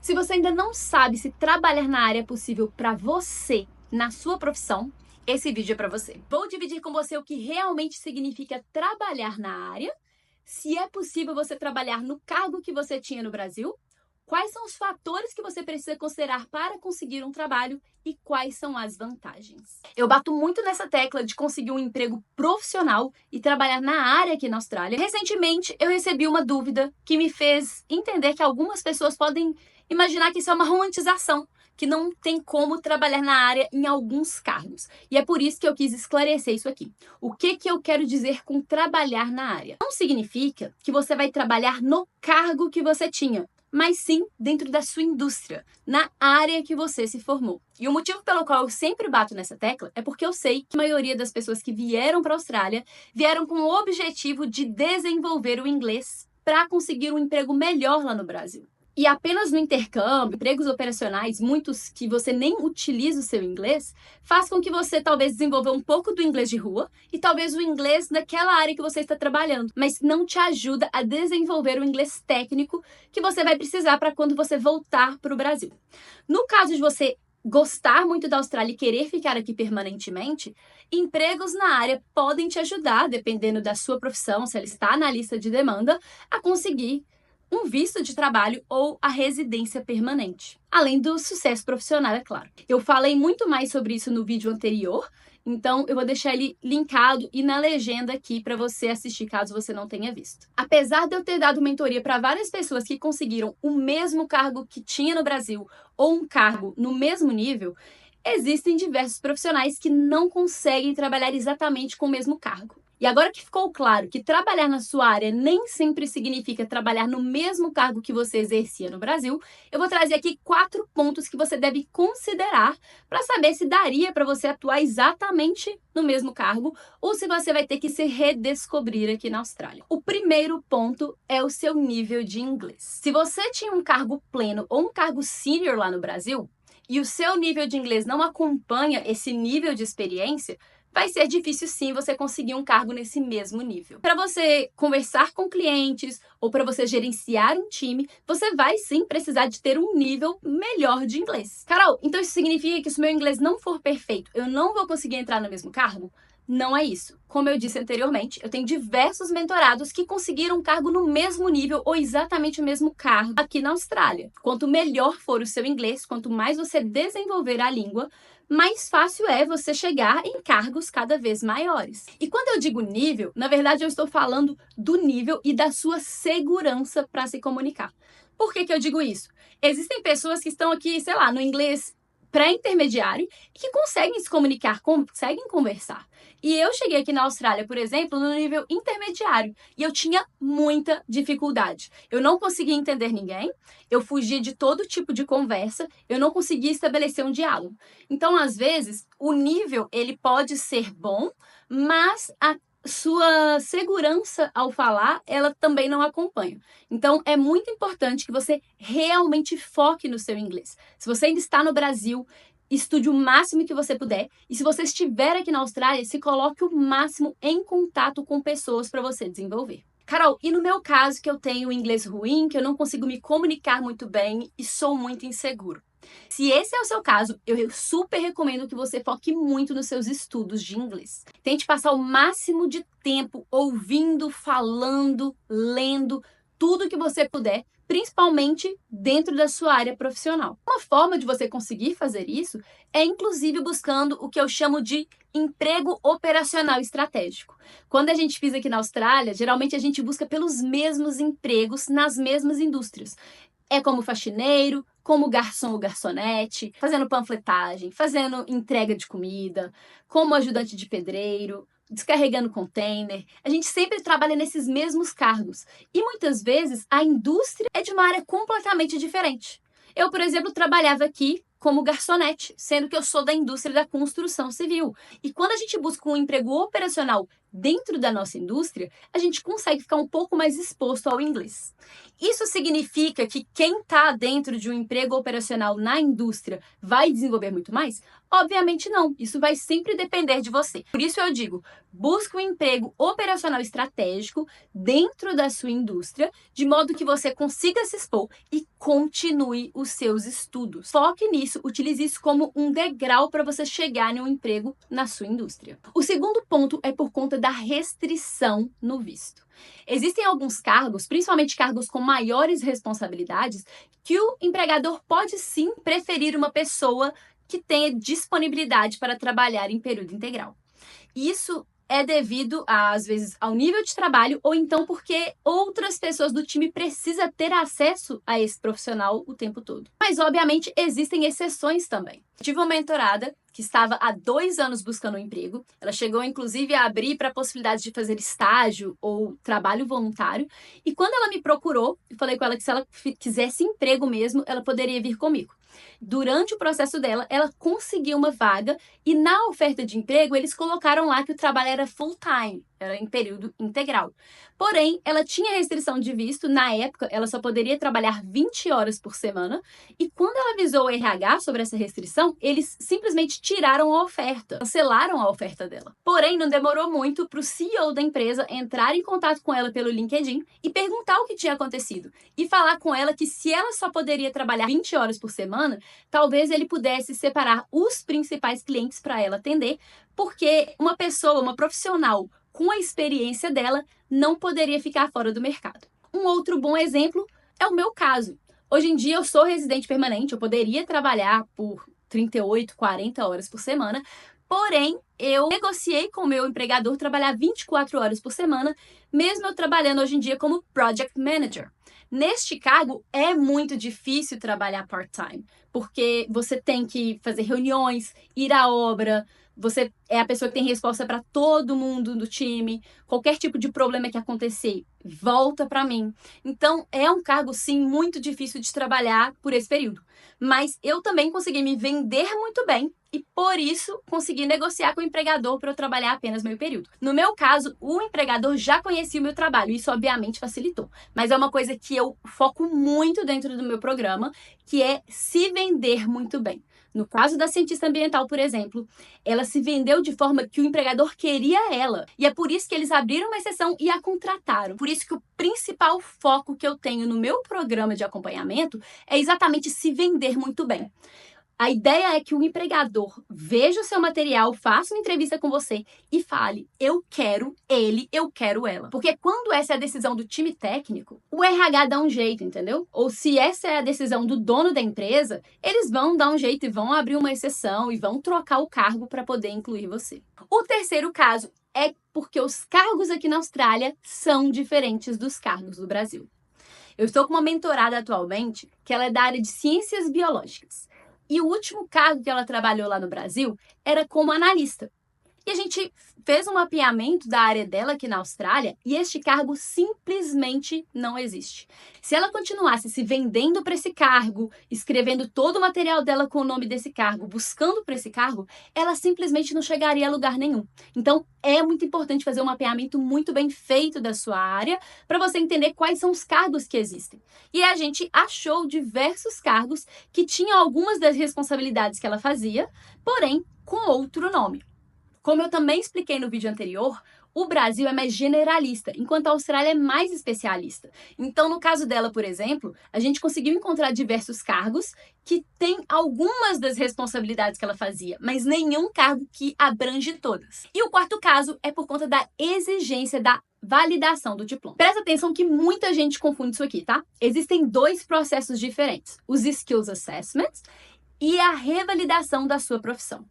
Se você ainda não sabe se trabalhar na área é possível para você, na sua profissão, esse vídeo é para você. Vou dividir com você o que realmente significa trabalhar na área, se é possível você trabalhar no cargo que você tinha no Brasil, quais são os fatores que você precisa considerar para conseguir um trabalho e quais são as vantagens. Eu bato muito nessa tecla de conseguir um emprego profissional e trabalhar na área aqui na Austrália. Recentemente, eu recebi uma dúvida que me fez entender que algumas pessoas podem imaginar que isso é uma romantização, que não tem como trabalhar na área em alguns cargos. E é por isso que eu quis esclarecer isso aqui. O que eu quero dizer com trabalhar na área? Não significa que você vai trabalhar no cargo que você tinha, mas sim dentro da sua indústria, na área que você se formou. E o motivo pelo qual eu sempre bato nessa tecla é porque eu sei que a maioria das pessoas que vieram para a Austrália vieram com o objetivo de desenvolver o inglês para conseguir um emprego melhor lá no Brasil. E apenas no intercâmbio, empregos operacionais, muitos que você nem utiliza o seu inglês, faz com que você talvez desenvolva um pouco do inglês de rua e talvez o inglês naquela área que você está trabalhando, mas não te ajuda a desenvolver o inglês técnico que você vai precisar para quando você voltar para o Brasil. No caso de você gostar muito da Austrália e querer ficar aqui permanentemente, empregos na área podem te ajudar, dependendo da sua profissão, se ela está na lista de demanda, a conseguir um visto de trabalho ou a residência permanente. Além do sucesso profissional, é claro. Eu falei muito mais sobre isso no vídeo anterior, então eu vou deixar ele linkado e na legenda aqui para você assistir caso você não tenha visto. Apesar de eu ter dado mentoria para várias pessoas que conseguiram o mesmo cargo que tinha no Brasil ou um cargo no mesmo nível, existem diversos profissionais que não conseguem trabalhar exatamente com o mesmo cargo. E agora que ficou claro que trabalhar na sua área nem sempre significa trabalhar no mesmo cargo que você exercia no Brasil, eu vou trazer aqui 4 pontos que você deve considerar para saber se daria para você atuar exatamente no mesmo cargo ou se você vai ter que se redescobrir aqui na Austrália. O primeiro ponto é o seu nível de inglês. Se você tinha um cargo pleno ou um cargo senior lá no Brasil, e o seu nível de inglês não acompanha esse nível de experiência, vai ser difícil sim você conseguir um cargo nesse mesmo nível. Para você conversar com clientes ou para você gerenciar um time, você vai sim precisar de ter um nível melhor de inglês. Carol, então isso significa que se o meu inglês não for perfeito, eu não vou conseguir entrar no mesmo cargo? Não é isso. Como eu disse anteriormente, eu tenho diversos mentorados que conseguiram um cargo no mesmo nível ou exatamente o mesmo cargo aqui na Austrália. Quanto melhor for o seu inglês, quanto mais você desenvolver a língua, mais fácil é você chegar em cargos cada vez maiores. E quando eu digo nível, na verdade eu estou falando do nível e da sua segurança para se comunicar. Por que eu digo isso? Existem pessoas que estão aqui, sei lá, no inglês pré-intermediário e que conseguem se comunicar, conseguem conversar. E eu cheguei aqui na Austrália, por exemplo, no nível intermediário e eu tinha muita dificuldade. Eu não conseguia entender ninguém, eu fugia de todo tipo de conversa, eu não conseguia estabelecer um diálogo. Então, às vezes, o nível ele pode ser bom, mas a sua segurança ao falar, ela também não acompanha. Então, é muito importante que você realmente foque no seu inglês. Se você ainda está no Brasil, estude o máximo que você puder. E se você estiver aqui na Austrália, se coloque o máximo em contato com pessoas para você desenvolver. Carol, e no meu caso que eu tenho inglês ruim, que eu não consigo me comunicar muito bem e sou muito inseguro? Se esse é o seu caso, eu super recomendo que você foque muito nos seus estudos de inglês. Tente passar o máximo de tempo ouvindo, falando, lendo, tudo que você puder, principalmente dentro da sua área profissional. Uma forma de você conseguir fazer isso é inclusive buscando o que eu chamo de emprego operacional estratégico. Quando a gente pisa aqui na Austrália, geralmente a gente busca pelos mesmos empregos nas mesmas indústrias. É como faxineiro, como garçom ou garçonete, fazendo panfletagem, fazendo entrega de comida, como ajudante de pedreiro, descarregando container. A gente sempre trabalha nesses mesmos cargos. E muitas vezes a indústria é de uma área completamente diferente. Eu, por exemplo, trabalhava aqui como garçonete, sendo que eu sou da indústria da construção civil. E quando a gente busca um emprego operacional dentro da nossa indústria, a gente consegue ficar um pouco mais exposto ao inglês. Isso significa que quem está dentro de um emprego operacional na indústria vai desenvolver muito mais? Obviamente não, isso vai sempre depender de você. Por isso eu digo, busque um emprego operacional estratégico dentro da sua indústria, de modo que você consiga se expor e continue os seus estudos. Foque nisso, utilize isso como um degrau para você chegar em um emprego na sua indústria. O segundo ponto é por conta da restrição no visto. Existem alguns cargos, principalmente cargos com maiores responsabilidades, que o empregador pode sim preferir uma pessoa que tenha disponibilidade para trabalhar em período integral. Isso é devido, às vezes, ao nível de trabalho ou então porque outras pessoas do time precisam ter acesso a esse profissional o tempo todo. Mas, obviamente, existem exceções também. Tive uma mentorada que estava há 2 anos buscando um emprego. Ela chegou, inclusive, a abrir para a possibilidade de fazer estágio ou trabalho voluntário. E quando ela me procurou, eu falei com ela que se ela quisesse emprego mesmo, ela poderia vir comigo. Durante o processo dela, ela conseguiu uma vaga e na oferta de emprego eles colocaram lá que o trabalho era full-time, era em período integral. Porém, ela tinha restrição de visto, na época ela só poderia trabalhar 20 horas por semana e quando ela avisou o RH sobre essa restrição, eles simplesmente tiraram a oferta, cancelaram a oferta dela. Porém, não demorou muito para o CEO da empresa entrar em contato com ela pelo LinkedIn e perguntar o que tinha acontecido e falar com ela que se ela só poderia trabalhar 20 horas por semana, talvez ele pudesse separar os principais clientes para ela atender, porque uma pessoa, uma profissional com a experiência dela, não poderia ficar fora do mercado. Um outro bom exemplo é o meu caso. Hoje em dia eu sou residente permanente, eu poderia trabalhar por 38, 40 horas por semana, porém eu negociei com o meu empregador trabalhar 24 horas por semana, mesmo eu trabalhando hoje em dia como Project Manager. Neste cargo, é muito difícil trabalhar part-time, porque você tem que fazer reuniões, ir à obra, você é a pessoa que tem resposta para todo mundo do time, qualquer tipo de problema que acontecer, volta para mim. Então, é um cargo, sim, muito difícil de trabalhar por esse período. Mas eu também consegui me vender muito bem e, por isso, consegui negociar com o empregador para eu trabalhar apenas meio período. No meu caso, o empregador já conhecia o meu trabalho, isso obviamente facilitou. Mas é uma coisa que eu foco muito dentro do meu programa, que é se vender muito bem. No caso da cientista ambiental, por exemplo, ela se vendeu de forma que o empregador queria ela. E é por isso que eles abriram uma exceção e a contrataram. Por isso que o principal foco que eu tenho no meu programa de acompanhamento é exatamente se vender muito bem. A ideia é que o empregador veja o seu material, faça uma entrevista com você e fale, eu quero ele, eu quero ela. Porque quando essa é a decisão do time técnico, o RH dá um jeito, entendeu? Ou se essa é a decisão do dono da empresa, eles vão dar um jeito e vão abrir uma exceção e vão trocar o cargo para poder incluir você. O terceiro caso é porque os cargos aqui na Austrália são diferentes dos cargos do Brasil. Eu estou com uma mentorada atualmente que ela é da área de ciências biológicas. E o último cargo que ela trabalhou lá no Brasil era como analista. E a gente fez um mapeamento da área dela aqui na Austrália e este cargo simplesmente não existe. Se ela continuasse se vendendo para esse cargo, escrevendo todo o material dela com o nome desse cargo, buscando para esse cargo, ela simplesmente não chegaria a lugar nenhum. Então, é muito importante fazer um mapeamento muito bem feito da sua área para você entender quais são os cargos que existem. E a gente achou diversos cargos que tinham algumas das responsabilidades que ela fazia, porém com outro nome. Como eu também expliquei no vídeo anterior, o Brasil é mais generalista, enquanto a Austrália é mais especialista. Então, no caso dela, por exemplo, a gente conseguiu encontrar diversos cargos que têm algumas das responsabilidades que ela fazia, mas nenhum cargo que abrange todas. E o quarto caso é por conta da exigência da validação do diploma. Presta atenção que muita gente confunde isso aqui, tá? Existem 2 processos diferentes, os Skills Assessments e a revalidação da sua profissão.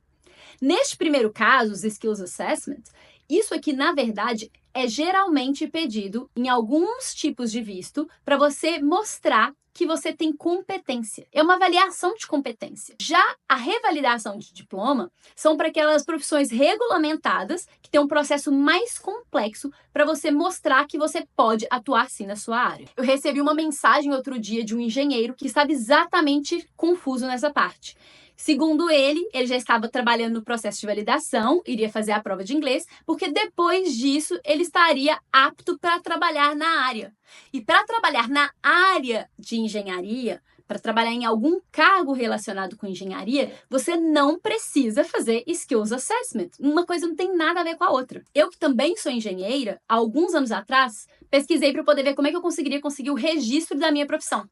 Neste primeiro caso, os Skills Assessment, isso aqui, na verdade, é geralmente pedido em alguns tipos de visto para você mostrar que você tem competência. É uma avaliação de competência. Já a revalidação de diploma são para aquelas profissões regulamentadas que têm um processo mais complexo para você mostrar que você pode atuar sim na sua área. Eu recebi uma mensagem outro dia de um engenheiro que estava exatamente confuso nessa parte. Segundo ele já estava trabalhando no processo de validação, iria fazer a prova de inglês, porque depois disso ele estaria apto para trabalhar na área. E para trabalhar na área de engenharia, para trabalhar em algum cargo relacionado com engenharia, você não precisa fazer Skills Assessment. Uma coisa não tem nada a ver com a outra. Eu, que também sou engenheira, há alguns anos atrás, pesquisei para poder ver como é que eu conseguiria conseguir o registro da minha profissão.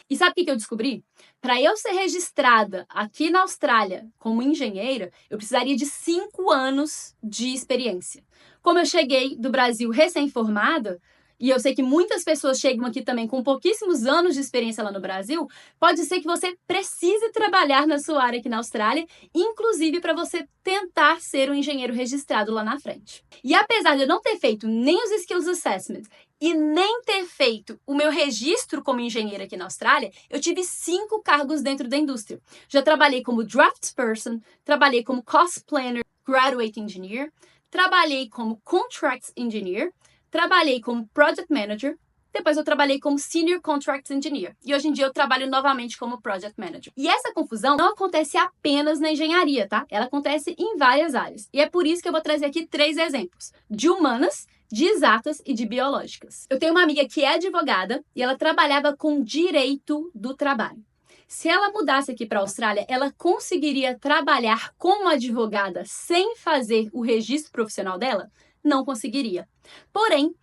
E sabe o que eu descobri? Para eu ser registrada aqui na Austrália como engenheira, eu precisaria de 5 anos de experiência. Como eu cheguei do Brasil recém-formada, e eu sei que muitas pessoas chegam aqui também com pouquíssimos anos de experiência lá no Brasil, pode ser que você precise trabalhar na sua área aqui na Austrália, inclusive para você tentar ser um engenheiro registrado lá na frente. E apesar de eu não ter feito nem os Skills Assessment e nem ter feito o meu registro como engenheira aqui na Austrália, eu tive 5 cargos dentro da indústria. Já trabalhei como draftsperson, trabalhei como cost planner, graduate engineer, trabalhei como contracts engineer, trabalhei como Project Manager, depois eu trabalhei como Senior Contracts Engineer. E hoje em dia eu trabalho novamente como Project Manager. E essa confusão não acontece apenas na engenharia, tá? Ela acontece em várias áreas. E é por isso que eu vou trazer aqui 3 exemplos. De humanas, de exatas e de biológicas. Eu tenho uma amiga que é advogada e ela trabalhava com direito do trabalho. Se ela mudasse aqui para a Austrália, ela conseguiria trabalhar como advogada sem fazer o registro profissional dela? Não conseguiria. Porém,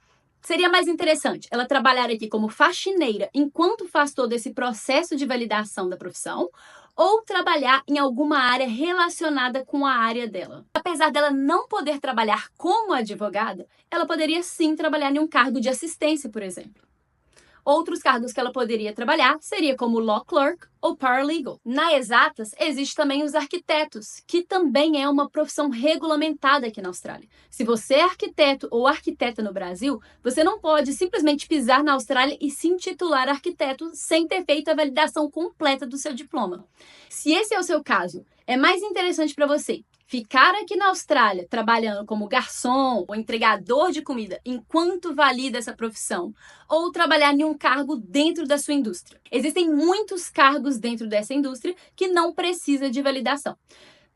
seria mais interessante ela trabalhar aqui como faxineira enquanto faz todo esse processo de validação da profissão, ou trabalhar em alguma área relacionada com a área dela. Apesar dela não poder trabalhar como advogada, ela poderia sim trabalhar em um cargo de assistência, por exemplo. Outros cargos que ela poderia trabalhar seria como law clerk ou paralegal. Na exatas, existe também os arquitetos, que também é uma profissão regulamentada aqui na Austrália. Se você é arquiteto ou arquiteta no Brasil, você não pode simplesmente pisar na Austrália e se intitular arquiteto sem ter feito a validação completa do seu diploma. Se esse é o seu caso, é mais interessante para você ficar aqui na Austrália trabalhando como garçom ou entregador de comida enquanto valida essa profissão, ou trabalhar em um cargo dentro da sua indústria. Existem muitos cargos dentro dessa indústria que não precisa de validação.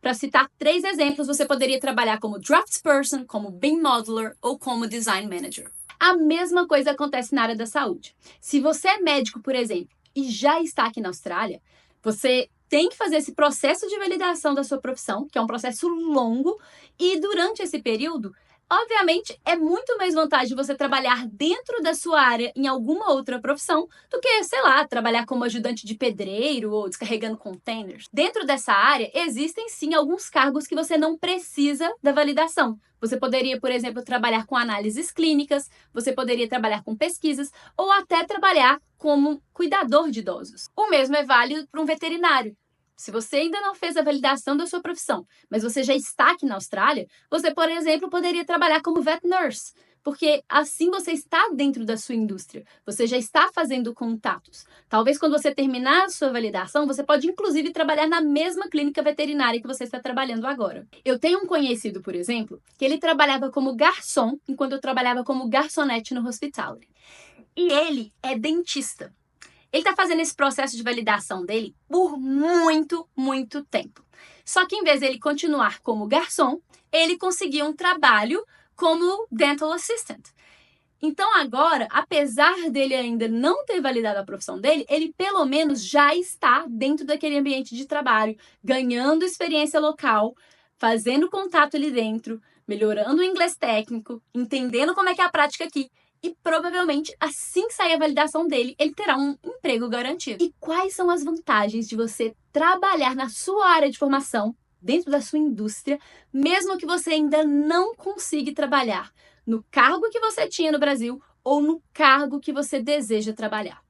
Para citar 3 exemplos, você poderia trabalhar como draftsperson, como BIM modeler ou como design manager. A mesma coisa acontece na área da saúde. Se você é médico, por exemplo, e já está aqui na Austrália, você tem que fazer esse processo de validação da sua profissão, que é um processo longo, e durante esse período, obviamente, é muito mais vantagem você trabalhar dentro da sua área em alguma outra profissão do que, sei lá, trabalhar como ajudante de pedreiro ou descarregando containers. Dentro dessa área, existem sim alguns cargos que você não precisa da validação. Você poderia, por exemplo, trabalhar com análises clínicas, você poderia trabalhar com pesquisas ou até trabalhar como cuidador de idosos. O mesmo é válido para um veterinário. Se você ainda não fez a validação da sua profissão, mas você já está aqui na Austrália, você, por exemplo, poderia trabalhar como vet nurse, porque assim você está dentro da sua indústria, você já está fazendo contatos. Talvez quando você terminar a sua validação, você pode inclusive trabalhar na mesma clínica veterinária que você está trabalhando agora. Eu tenho um conhecido, por exemplo, que ele trabalhava como garçom enquanto eu trabalhava como garçonete no hospitality. E ele é dentista. Ele está fazendo esse processo de validação dele por muito, muito tempo. Só que em vez de ele continuar como garçom, ele conseguiu um trabalho como dental assistant. Então agora, apesar dele ainda não ter validado a profissão dele, ele pelo menos já está dentro daquele ambiente de trabalho, ganhando experiência local, fazendo contato ali dentro, melhorando o inglês técnico, entendendo como é que é a prática aqui. E provavelmente, assim que sair a validação dele, ele terá um emprego garantido. E quais são as vantagens de você trabalhar na sua área de formação, dentro da sua indústria, mesmo que você ainda não consiga trabalhar no cargo que você tinha no Brasil ou no cargo que você deseja trabalhar?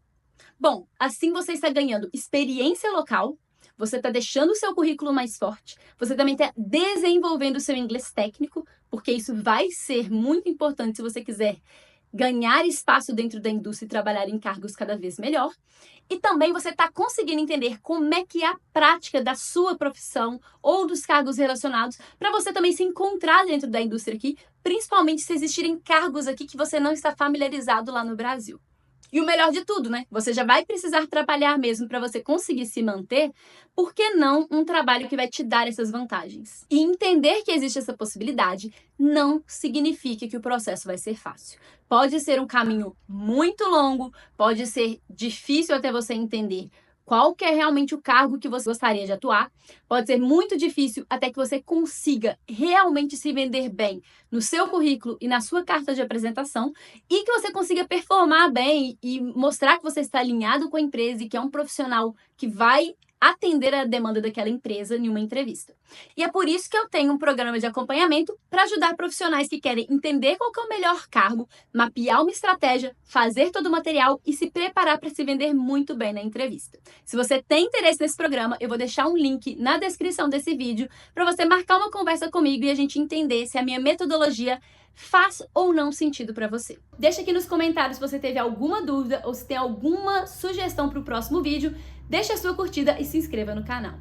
Bom, assim você está ganhando experiência local, você está deixando o seu currículo mais forte, você também está desenvolvendo o seu inglês técnico, porque isso vai ser muito importante se você quiser ganhar espaço dentro da indústria e trabalhar em cargos cada vez melhor. E também você está conseguindo entender como é que é a prática da sua profissão ou dos cargos relacionados para você também se encontrar dentro da indústria aqui, principalmente se existirem cargos aqui que você não está familiarizado lá no Brasil. E o melhor de tudo, né? Você já vai precisar trabalhar mesmo para você conseguir se manter, por que não um trabalho que vai te dar essas vantagens? E entender que existe essa possibilidade não significa que o processo vai ser fácil. Pode ser um caminho muito longo, pode ser difícil até você entender qual que é realmente o cargo que você gostaria de atuar. Pode ser muito difícil até que você consiga realmente se vender bem no seu currículo e na sua carta de apresentação e que você consiga performar bem e mostrar que você está alinhado com a empresa e que é um profissional que vai atender a demanda daquela empresa em uma entrevista. E é por isso que eu tenho um programa de acompanhamento para ajudar profissionais que querem entender qual que é o melhor cargo, mapear uma estratégia, fazer todo o material e se preparar para se vender muito bem na entrevista. Se você tem interesse nesse programa, eu vou deixar um link na descrição desse vídeo para você marcar uma conversa comigo e a gente entender se a minha metodologia faz ou não sentido para você. Deixa aqui nos comentários se você teve alguma dúvida ou se tem alguma sugestão para o próximo vídeo. Deixa a sua curtida e se inscreva no canal.